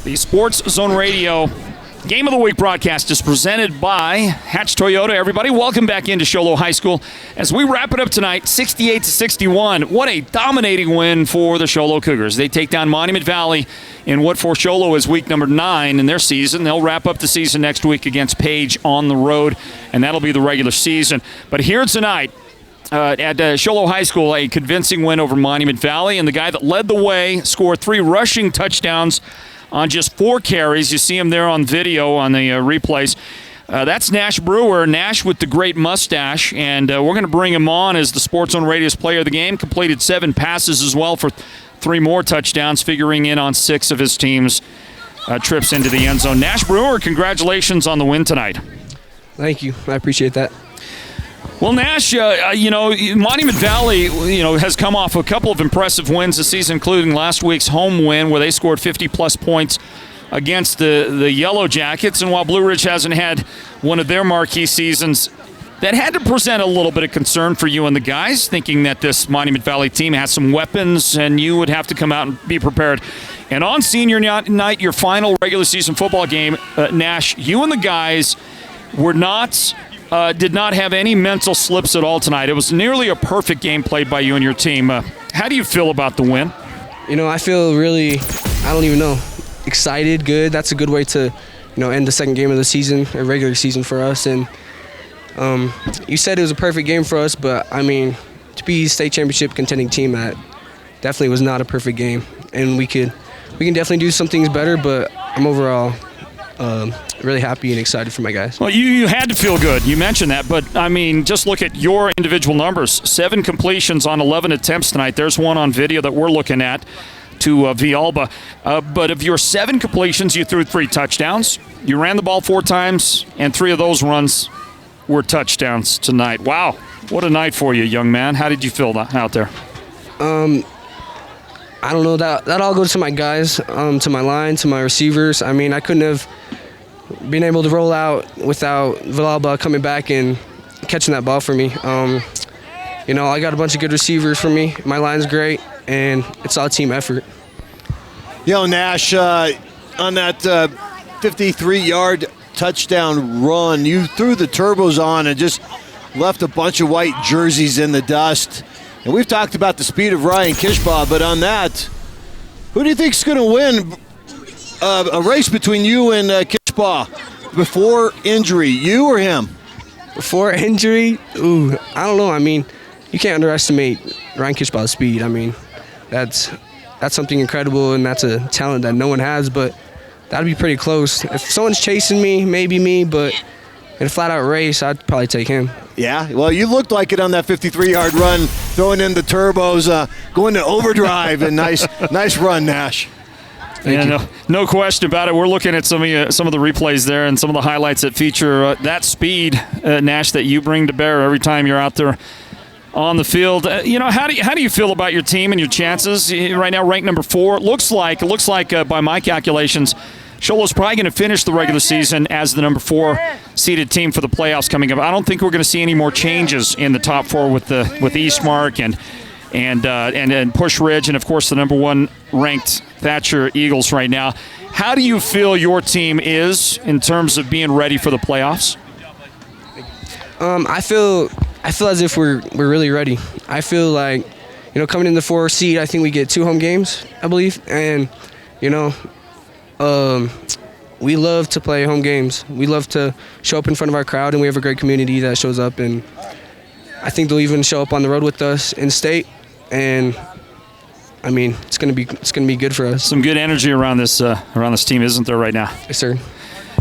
The Sports Zone Radio Game of the Week broadcast is presented by Hatch Toyota. Everybody, welcome back into Show Low High School as we wrap it up tonight, 68-61. What a dominating win for the Show Low Cougars. They take down Monument Valley in what for Show Low is week number 9 in their season. They'll wrap up the season next week against Page on the road, and that'll be the regular season. But here tonight, at Show Low High School, a convincing win over Monument Valley, and the guy that led the way scored 3 rushing touchdowns on just 4 carries. You see him there on video on the replays. That's Nash Brewer. Nash with the great mustache, and we're going to bring him on as the Sports Zone Radio's player of the game. Completed 7 passes as well for 3 more touchdowns, figuring in on 6 of his team's trips into the end zone. Nash Brewer, congratulations on the win tonight. Thank you. I appreciate that. Well, Nash, Monument Valley, has come off a couple of impressive wins this season, including last week's home win where they scored 50-plus points against the Yellow Jackets. And while Blue Ridge hasn't had one of their marquee seasons, that had to present a little bit of concern for you and the guys, thinking that this Monument Valley team has some weapons and you would have to come out and be prepared. And on senior night, your final regular season football game, Nash, you and the guys were did not have any mental slips at all tonight. It was nearly a perfect game played by you and your team. How do you feel about the win? I feel really, excited, good. That's a good way to, end the second game of the season, a regular season for us. And you said it was a perfect game for us, but, to be state championship contending team, that definitely was not a perfect game. And we can definitely do some things better, but I'm overall really happy and excited for my guys. Well, you had to feel good. You mentioned that, but, just look at your individual numbers. 7 completions on 11 attempts tonight. There's one on video that we're looking at to Villalba. But of your 7 completions, you threw 3 touchdowns. You ran the ball 4 times, and 3 of those runs were touchdowns tonight. Wow. What a night for you, young man. How did you feel out there? I don't know. That all goes to my guys, to my line, to my receivers. I couldn't have been able to roll out without Villalba coming back and catching that ball for me. I got a bunch of good receivers for me. My line's great, and it's all team effort. Nash, on that 53-yard touchdown run, you threw the turbos on and just left a bunch of white jerseys in the dust. And we've talked about the speed of Ryan Kishbaugh, but on that, who do you think's going to win a race between you and Kishbaugh before injury, you or him? Before injury? Ooh, I don't know. You can't underestimate Ryan Kishbaugh's speed. That's something incredible, and that's a talent that no one has, but that'd be pretty close. If someone's chasing me, maybe me, but in a flat-out race, I'd probably take him. Yeah, well, you looked like it on that 53-yard run, throwing in the turbos, going to overdrive, and nice run, Nash. No question about it. We're looking at some of the replays there and some of the highlights that feature that speed, Nash, that you bring to bear every time you're out there on the field. How do you feel about your team and your chances right now? Ranked number 4. It looks like by my calculations, Show Low's probably going to finish the regular season as the number 4 seeded team for the playoffs coming up. I don't think we're going to see any more changes in the top 4 with Eastmark and Push Ridge, and of course the number 1 ranked Thatcher Eagles right now. How do you feel your team is in terms of being ready for the playoffs? I feel as if we're really ready. I feel like coming in the 4 seed, I think we get 2 home games, I believe, and we love to play home games. We love to show up in front of our crowd, and we have a great community that shows up, and I think they'll even show up on the road with us in state, and it's gonna be good for us. Some good energy around this team, isn't there, right now? Yes, sir.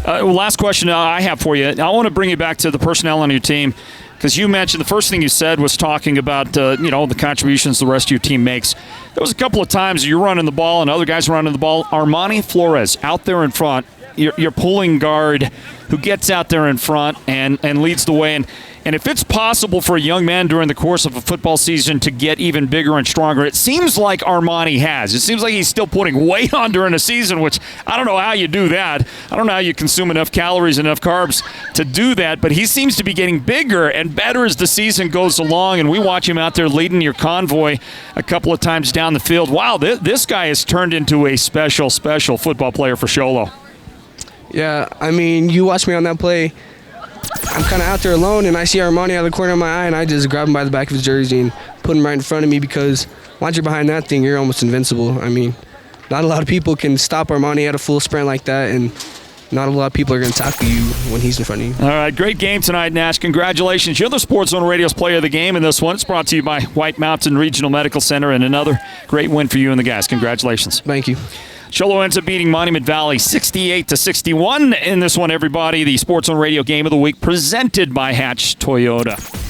Last question I have for you. I want to bring you back to the personnel on your team, because you mentioned the first thing you said was talking about the contributions the rest of your team makes. There was a couple of times you're running the ball and other guys running the ball. Armani Flores out there in front, your pulling guard who gets out there in front and leads the way. And if it's possible for a young man during the course of a football season to get even bigger and stronger, it seems like Armani has. It seems like he's still putting weight on during the season, which I don't know how you do that. I don't know how you consume enough calories, enough carbs to do that, but he seems to be getting bigger and better as the season goes along, and we watch him out there leading your convoy a couple of times down the field. Wow, this guy has turned into a special football player for Sholo. Yeah, I mean, you watch me on that play. I'm kind of out there alone, and I see Armani out of the corner of my eye, and I just grab him by the back of his jersey and put him right in front of me, because once you're behind that thing, you're almost invincible. I mean, not a lot of people can stop Armani at a full sprint like that, and not a lot of people are going to tackle you when he's in front of you. All right, great game tonight, Nash. Congratulations. You're the Sports Zone Radio's player of the game in this one. It's brought to you by White Mountain Regional Medical Center, and another great win for you and the guys. Congratulations. Thank you. Sholo ends up beating Monument Valley 68-61 in this one, everybody. The Sports Zone Radio Game of the Week presented by Hatch Toyota.